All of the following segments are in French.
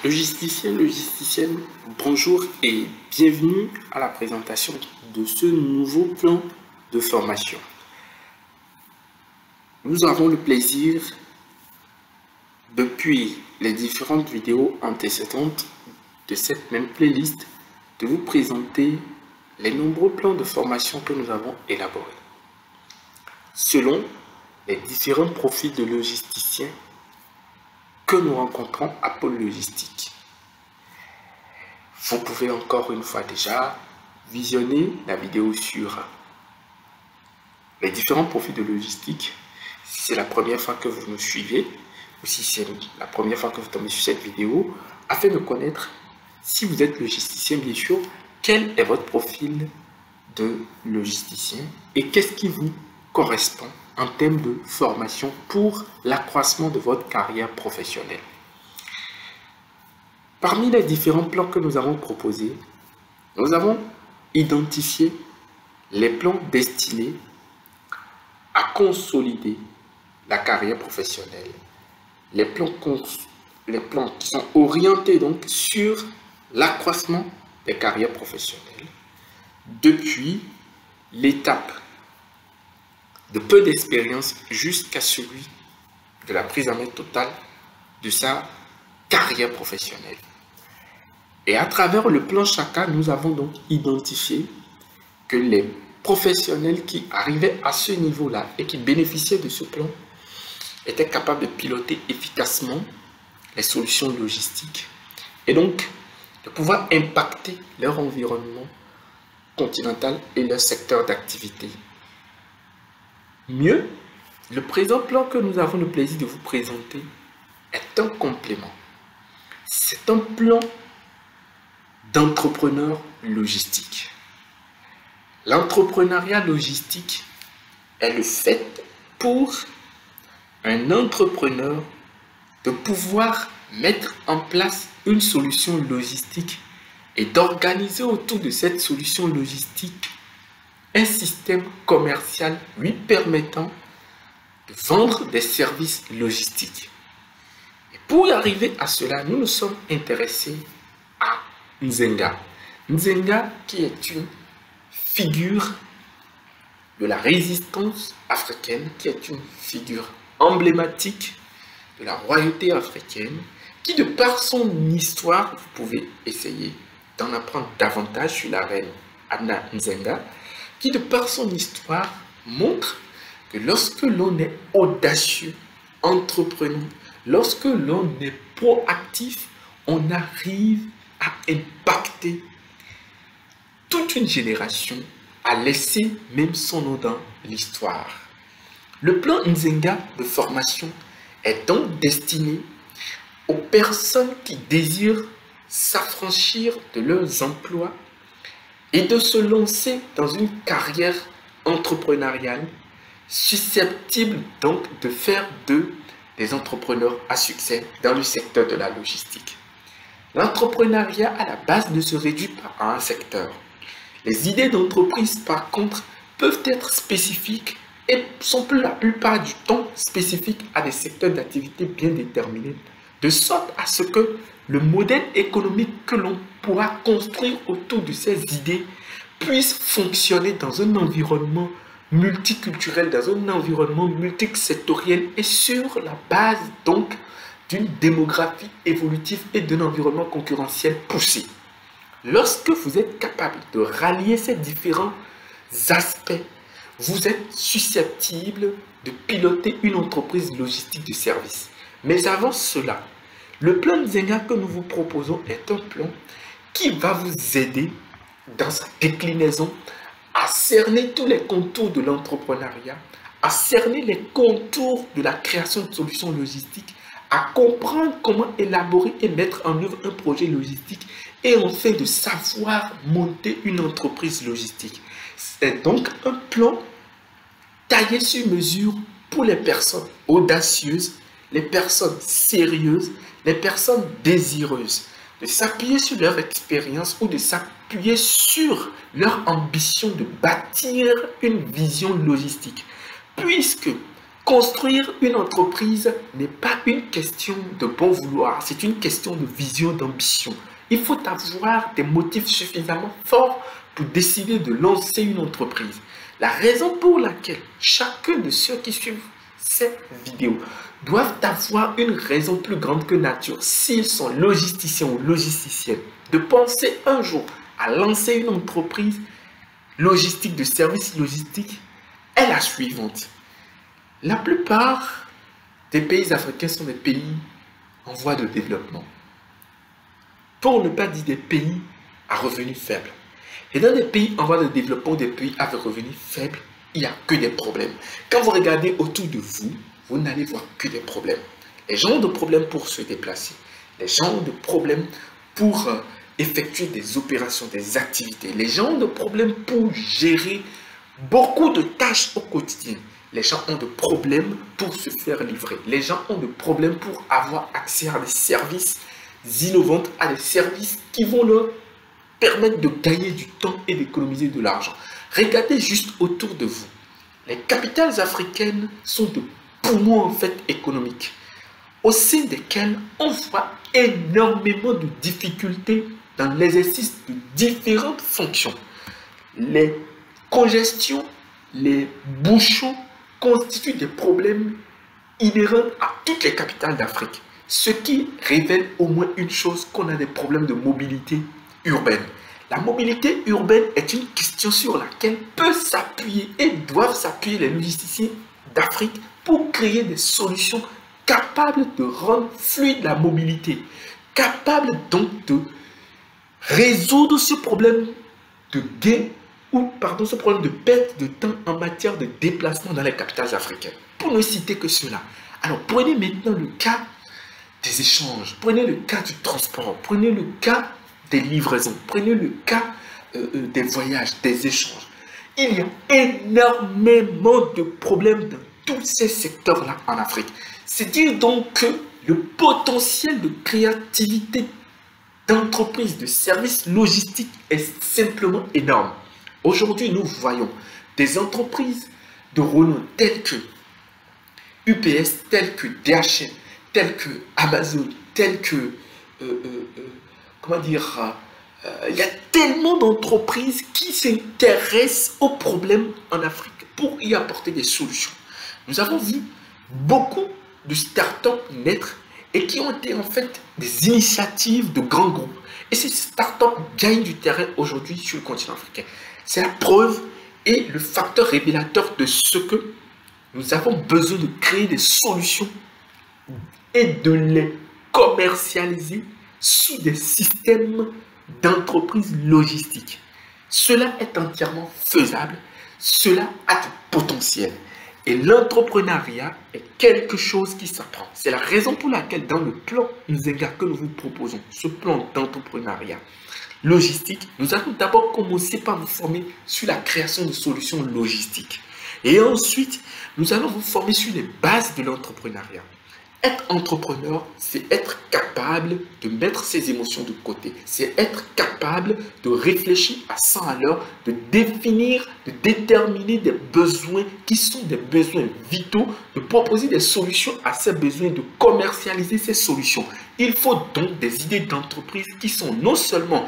Logisticienne, bonjour et bienvenue à la présentation de ce nouveau plan de formation. Nous avons le plaisir, depuis les différentes vidéos antécédentes de cette même playlist, de vous présenter les nombreux plans de formation que nous avons élaborés, selon les différents profils de logisticiens que nous rencontrons à Pôle Logistique. Vous pouvez encore une fois déjà visionner la vidéo sur les différents profils de logistique. Si c'est la première fois que vous me suivez, ou si c'est la première fois que vous tombez sur cette vidéo, afin de connaître, si vous êtes logisticien bien sûr, quel est votre profil de logisticien et qu'est-ce qui vous correspond en termes de formation pour l'accroissement de votre carrière professionnelle. Parmi les différents plans que nous avons proposés, nous avons identifié les plans destinés à consolider la carrière professionnelle, les plans qui sont orientés donc sur l'accroissement des carrières professionnelles depuis l'étape de peu d'expérience jusqu'à celui de la prise en main totale de sa carrière professionnelle. Et à travers le plan chacun, nous avons donc identifié que les professionnels qui arrivaient à ce niveau-là et qui bénéficiaient de ce plan étaient capables de piloter efficacement les solutions logistiques et donc de pouvoir impacter leur environnement continental et leur secteur d'activité. Mieux, le présent plan que nous avons le plaisir de vous présenter est un complément. C'est un plan d'entrepreneur logistique. L'entrepreneuriat logistique est le fait pour un entrepreneur de pouvoir mettre en place une solution logistique et d'organiser autour de cette solution logistique un système commercial lui permettant de vendre des services logistiques. Et pour y arriver à cela, nous nous sommes intéressés à Nzenga. Nzenga qui est une figure de la résistance africaine, qui est une figure emblématique de la royauté africaine, qui de par son histoire, vous pouvez essayer d'en apprendre davantage sur la reine Anna Nzenga, qui de par son histoire montre que lorsque l'on est audacieux, entrepreneur, lorsque l'on est proactif, on arrive à impacter toute une génération, à laisser même son nom dans l'histoire. Le plan Nzenga de formation est donc destiné aux personnes qui désirent s'affranchir de leurs emplois et de se lancer dans une carrière entrepreneuriale susceptible donc de faire d'eux des entrepreneurs à succès dans le secteur de la logistique. L'entrepreneuriat à la base ne se réduit pas à un secteur. Les idées d'entreprise par contre peuvent être spécifiques et sont la plupart du temps spécifiques à des secteurs d'activité bien déterminés, de sorte à ce que le modèle économique que l'on pourra construire autour de ces idées puisse fonctionner dans un environnement multiculturel, dans un environnement multisectoriel et sur la base donc d'une démographie évolutive et d'un environnement concurrentiel poussé. Lorsque vous êtes capable de rallier ces différents aspects, vous êtes susceptible de piloter une entreprise logistique de service. Mais avant cela, le plan Nzenga que nous vous proposons est un plan qui va vous aider dans sa déclinaison à cerner tous les contours de l'entrepreneuriat, à cerner les contours de la création de solutions logistiques, à comprendre comment élaborer et mettre en œuvre un projet logistique et enfin de savoir monter une entreprise logistique. C'est donc un plan taillé sur mesure pour les personnes audacieuses, les personnes sérieuses, les personnes désireuses de s'appuyer sur leur expérience ou de s'appuyer sur leur ambition de bâtir une vision logistique. Puisque Construire une entreprise n'est pas une question de bon vouloir, c'est une question de vision, d'ambition. Il faut avoir des motifs suffisamment forts pour décider de lancer une entreprise. La raison pour laquelle chacun de ceux qui suivent cette vidéo doivent avoir une raison plus grande que nature, s'ils sont logisticiens ou logisticiennes, de penser un jour à lancer une entreprise logistique, de services logistiques, est la suivante. La plupart des pays africains sont des pays en voie de développement. Pour ne pas dire des pays à revenus faibles. Et dans des pays en voie de développement, des pays avec revenus faibles, il n'y a que des problèmes. Quand vous regardez autour de vous, vous n'allez voir que des problèmes. Les gens ont des problèmes pour se déplacer. Les gens ont des problèmes pour effectuer des opérations, des activités. Les gens ont des problèmes pour gérer beaucoup de tâches au quotidien. Les gens ont des problèmes pour se faire livrer. Les gens ont des problèmes pour avoir accès à des services innovants, à des services qui vont leur permettre de gagner du temps et d'économiser de l'argent. Regardez juste autour de vous. Les capitales africaines sont de poumons en fait économiques, au sein desquels on voit énormément de difficultés dans l'exercice de différentes fonctions. Les congestions, les bouchons constituent des problèmes inhérents à toutes les capitales d'Afrique. Ce qui révèle au moins une chose, qu'on a des problèmes de mobilité urbaine. La mobilité urbaine est une question sur laquelle peuvent s'appuyer et doivent s'appuyer les logisticiens d'Afrique pour créer des solutions capables de rendre fluide la mobilité, capables donc de résoudre ce problème de gain ce problème de perte de temps en matière de déplacement dans les capitales africaines. Pour ne citer que cela. Alors, prenez maintenant le cas des échanges, prenez le cas du transport, prenez le cas des livraisons, prenez le cas des voyages, des échanges. Il y a énormément de problèmes dans tous ces secteurs-là en Afrique. C'est dire donc que le potentiel de créativité d'entreprises, de services logistiques est simplement énorme. Aujourd'hui, nous voyons des entreprises de renom telles que UPS, telles que DHL, telles que Amazon, telles que... il y a tellement d'entreprises qui s'intéressent aux problèmes en Afrique pour y apporter des solutions. Nous avons vu beaucoup de start-up naître et qui ont été en fait des initiatives de grands groupes. Et ces start-up gagnent du terrain aujourd'hui sur le continent africain. C'est la preuve et le facteur révélateur de ce que nous avons besoin de créer des solutions et de les commercialiser sous des systèmes d'entreprise logistique. Cela est entièrement faisable, cela a du potentiel. Et l'entrepreneuriat est quelque chose qui s'apprend. C'est la raison pour laquelle dans le plan Nzenga que nous vous proposons, ce plan d'entrepreneuriat logistique, nous allons d'abord commencer par vous former sur la création de solutions logistiques. Et ensuite, nous allons vous former sur les bases de l'entrepreneuriat. Être entrepreneur, c'est être capable de mettre ses émotions de côté. C'est être capable de réfléchir à 100 à l'heure, de définir, de déterminer des besoins qui sont des besoins vitaux, de proposer des solutions à ces besoins, de commercialiser ces solutions. Il faut donc des idées d'entreprise qui sont non seulement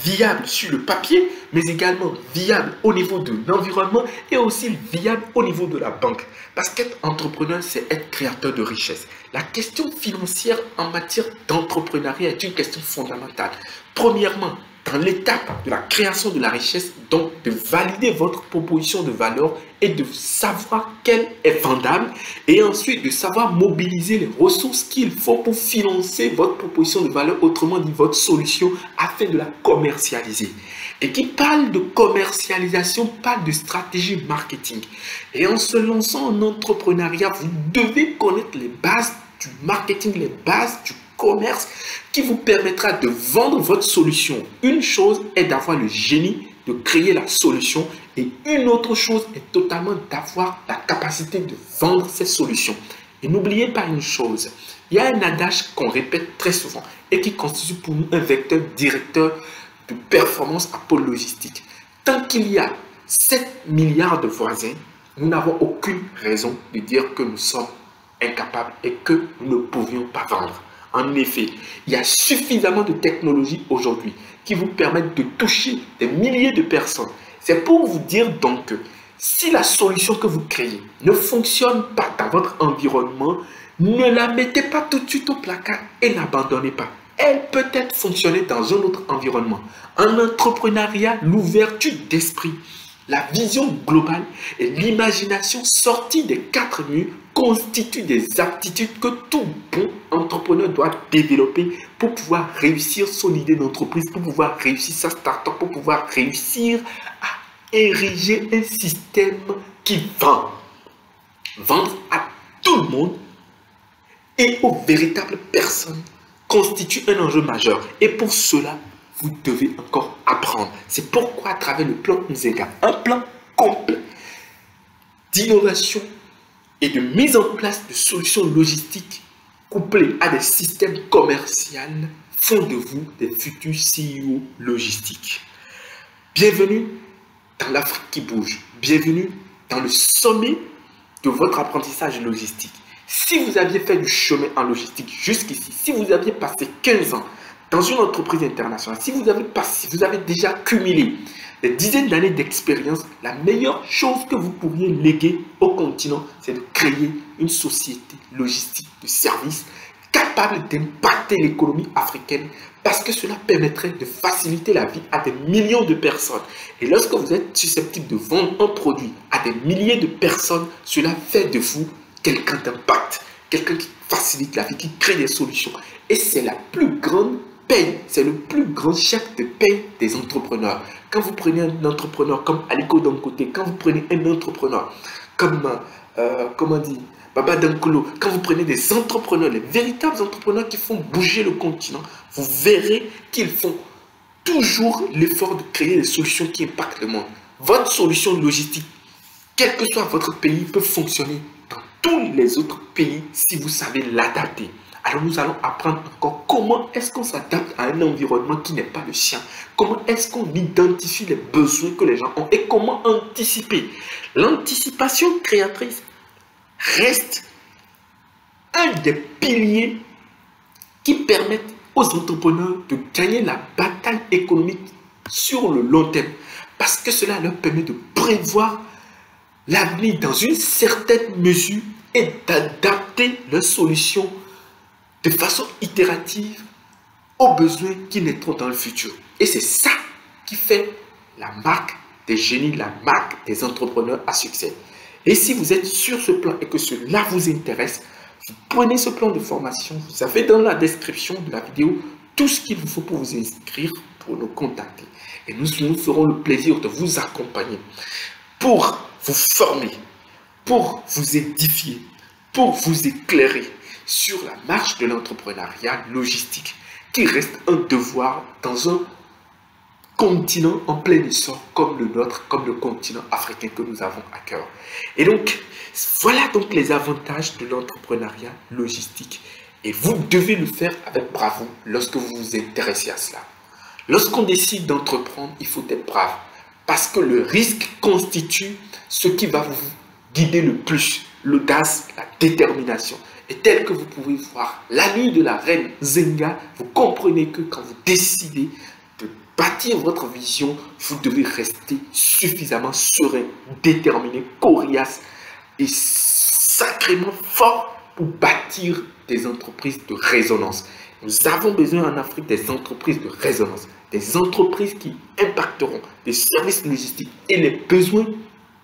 viable sur le papier, mais également viable au niveau de l'environnement et aussi viable au niveau de la banque. Parce qu'être entrepreneur, c'est être créateur de richesse. La question financière en matière d'entrepreneuriat est une question fondamentale. Premièrement, dans l'étape de la création de la richesse, donc de valider votre proposition de valeur et de savoir quelle est vendable et ensuite de savoir mobiliser les ressources qu'il faut pour financer votre proposition de valeur, autrement dit votre solution, afin de la commercialiser. Et qui parle de commercialisation, parle de stratégie marketing. Et en se lançant en entrepreneuriat, vous devez connaître les bases du marketing, les bases du commerce qui vous permettra de vendre votre solution. Une chose est d'avoir le génie de créer la solution et une autre chose est totalement d'avoir la capacité de vendre ces solutions. Et n'oubliez pas une chose, il y a un adage qu'on répète très souvent et qui constitue pour nous un vecteur directeur de performance à pôle logistique. Tant qu'il y a 7 milliards de voisins, nous n'avons aucune raison de dire que nous sommes incapables et que nous ne pouvions pas vendre. En effet, il y a suffisamment de technologies aujourd'hui qui vous permettent de toucher des milliers de personnes. C'est pour vous dire donc que si la solution que vous créez ne fonctionne pas dans votre environnement, ne la mettez pas tout de suite au placard et n'abandonnez pas. Elle peut être fonctionner dans un autre environnement. En entrepreneuriat, l'ouverture d'esprit, la vision globale et l'imagination sortie des quatre murs constituent des aptitudes que tout bon entrepreneur doit développer pour pouvoir réussir son idée d'entreprise, pour pouvoir réussir sa start-up, pour pouvoir réussir à ériger un système qui vend. Vendre à tout le monde et aux véritables personnes constitue un enjeu majeur. Et pour cela, vous devez encore apprendre. C'est pourquoi à travers le plan Nzenga, un plan complet d'innovation et de mise en place de solutions logistiques couplées à des systèmes commerciaux font de vous des futurs CEO logistiques. Bienvenue dans l'Afrique qui bouge. Bienvenue dans le sommet de votre apprentissage logistique. Si vous aviez fait du chemin en logistique jusqu'ici, si vous aviez passé 15 ans dans une entreprise internationale, si vous avez déjà cumulé des dizaines d'années d'expérience, la meilleure chose que vous pourriez léguer au continent, c'est de créer une société logistique de services capable d'impacter l'économie africaine parce que cela permettrait de faciliter la vie à des millions de personnes. Et lorsque vous êtes susceptible de vendre un produit à des milliers de personnes, cela fait de vous quelqu'un d'impact, quelqu'un qui facilite la vie, qui crée des solutions. Et c'est la plus grande paye, c'est le plus grand chèque de paye des entrepreneurs. Quand vous prenez un entrepreneur comme Aliko Dangote, quand vous prenez un entrepreneur comme, comment dire, Baba Dankolo, quand vous prenez des entrepreneurs, les véritables entrepreneurs qui font bouger le continent, vous verrez qu'ils font toujours l'effort de créer des solutions qui impactent le monde. Votre solution logistique, quel que soit votre pays, peut fonctionner dans tous les autres pays si vous savez l'adapter. Alors nous allons apprendre encore comment est-ce qu'on s'adapte à un environnement qui n'est pas le sien. Comment est-ce qu'on identifie les besoins que les gens ont et comment anticiper. L'anticipation créatrice reste un des piliers qui permettent aux entrepreneurs de gagner la bataille économique sur le long terme. Parce que cela leur permet de prévoir l'avenir dans une certaine mesure et d'adapter leurs solutions de façon itérative aux besoins qui naîtront dans le futur. Et c'est ça qui fait la marque des génies, la marque des entrepreneurs à succès. Et si vous êtes sur ce plan et que cela vous intéresse, vous prenez ce plan de formation, vous avez dans la description de la vidéo tout ce qu'il vous faut pour vous inscrire, pour nous contacter. Et nous ferons le plaisir de vous accompagner pour vous former, pour vous édifier, pour vous éclairer sur la marche de l'entrepreneuriat logistique qui reste un devoir dans un continent en plein essor comme le nôtre, comme le continent africain que nous avons à cœur. Et donc, voilà donc les avantages de l'entrepreneuriat logistique. Et vous devez le faire avec bravoure lorsque vous vous intéressez à cela. Lorsqu'on décide d'entreprendre, il faut être brave. Parce que le risque constitue ce qui va vous guider le plus. L'audace, la détermination. Et tel que vous pouvez voir la nuit de la reine Nzenga, vous comprenez que quand vous décidez de bâtir votre vision, vous devez rester suffisamment serein, déterminé, coriace et sacrément fort pour bâtir des entreprises de résonance. Nous avons besoin en Afrique des entreprises de résonance, des entreprises qui impacteront des services logistiques. Et les besoins,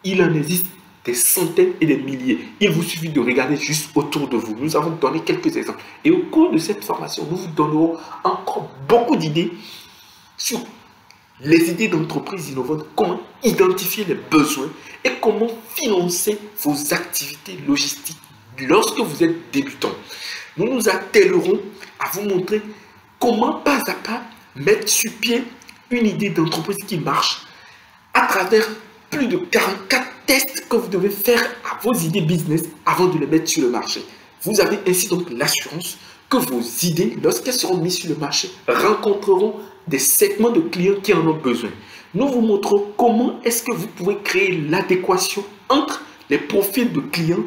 il en existe des centaines et des milliers. Il vous suffit de regarder juste autour de vous. Nous avons donné quelques exemples. Et au cours de cette formation, nous vous donnerons encore beaucoup d'idées sur les idées d'entreprises innovantes, comment identifier les besoins et comment financer vos activités logistiques lorsque vous êtes débutant. Nous nous attellerons à vous montrer comment pas à pas mettre sur pied une idée d'entreprise qui marche à travers plus de 44 tests que vous devez faire à vos idées business avant de les mettre sur le marché. Vous avez ainsi donc l'assurance que vos idées, lorsqu'elles seront mises sur le marché, rencontreront des segments de clients qui en ont besoin. Nous vous montrons comment est-ce que vous pouvez créer l'adéquation entre les profils de clients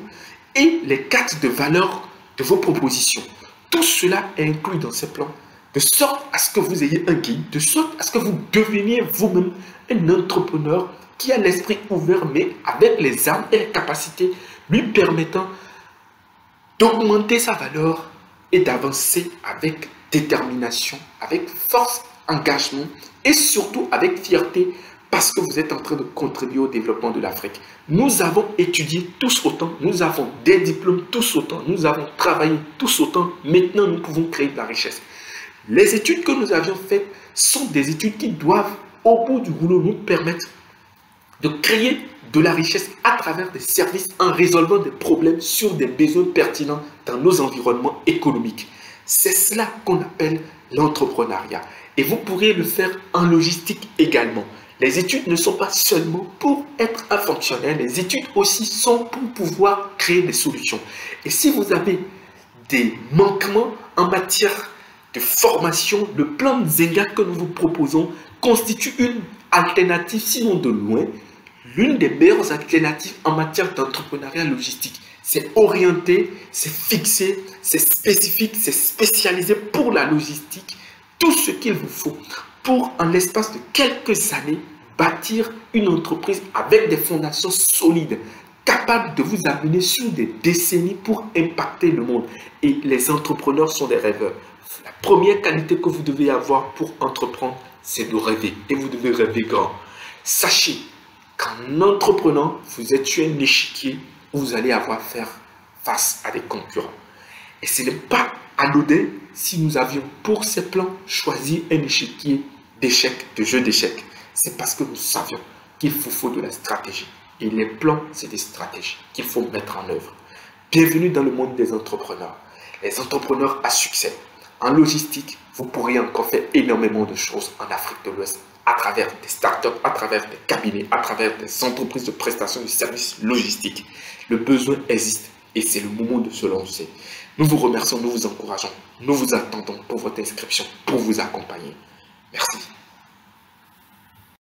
et les cartes de valeur de vos propositions. Tout cela est inclus dans ces plans, de sorte à ce que vous ayez un guide, de sorte à ce que vous deveniez vous-même un entrepreneur qui a l'esprit ouvert, mais avec les armes et les capacités lui permettant d'augmenter sa valeur et d'avancer avec détermination, avec force, engagement et surtout avec fierté parce que vous êtes en train de contribuer au développement de l'Afrique. Nous avons étudié tous autant, nous avons des diplômes tous autant, nous avons travaillé tous autant. Maintenant, nous pouvons créer de la richesse. Les études que nous avions faites sont des études qui doivent, au bout du boulot, nous permettre de créer de la richesse à travers des services en résolvant des problèmes sur des besoins pertinents dans nos environnements économiques. C'est cela qu'on appelle l'entrepreneuriat. Et vous pourrez le faire en logistique également. Les études ne sont pas seulement pour être un fonctionnaire, les études aussi sont pour pouvoir créer des solutions. Et si vous avez des manquements en matière de formation, le plan Zenga que nous vous proposons constitue une alternative, sinon de loin, l'une des meilleures alternatives en matière d'entrepreneuriat logistique. C'est orienté, c'est fixé, c'est spécifique, c'est spécialisé pour la logistique. Tout ce qu'il vous faut pour, en l'espace de quelques années, bâtir une entreprise avec des fondations solides, capable de vous amener sur des décennies pour impacter le monde. Et les entrepreneurs sont des rêveurs. La première qualité que vous devez avoir pour entreprendre, c'est de rêver. Et vous devez rêver grand. Sachez qu'en entreprenant, vous êtes sur un échiquier où vous allez avoir à faire face à des concurrents. Et ce n'est pas anodin si nous avions pour ces plans choisi un échiquier d'échecs, de jeu d'échecs. C'est parce que nous savions qu'il vous faut de la stratégie. Et les plans, c'est des stratégies qu'il faut mettre en œuvre. Bienvenue dans le monde des entrepreneurs. Les entrepreneurs à succès. En logistique, vous pourriez encore faire énormément de choses en Afrique de l'Ouest à travers des startups, à travers des cabinets, à travers des entreprises de prestation de services logistiques. Le besoin existe et c'est le moment de se lancer. Nous vous remercions, nous vous encourageons, nous vous attendons pour votre inscription, pour vous accompagner. Merci.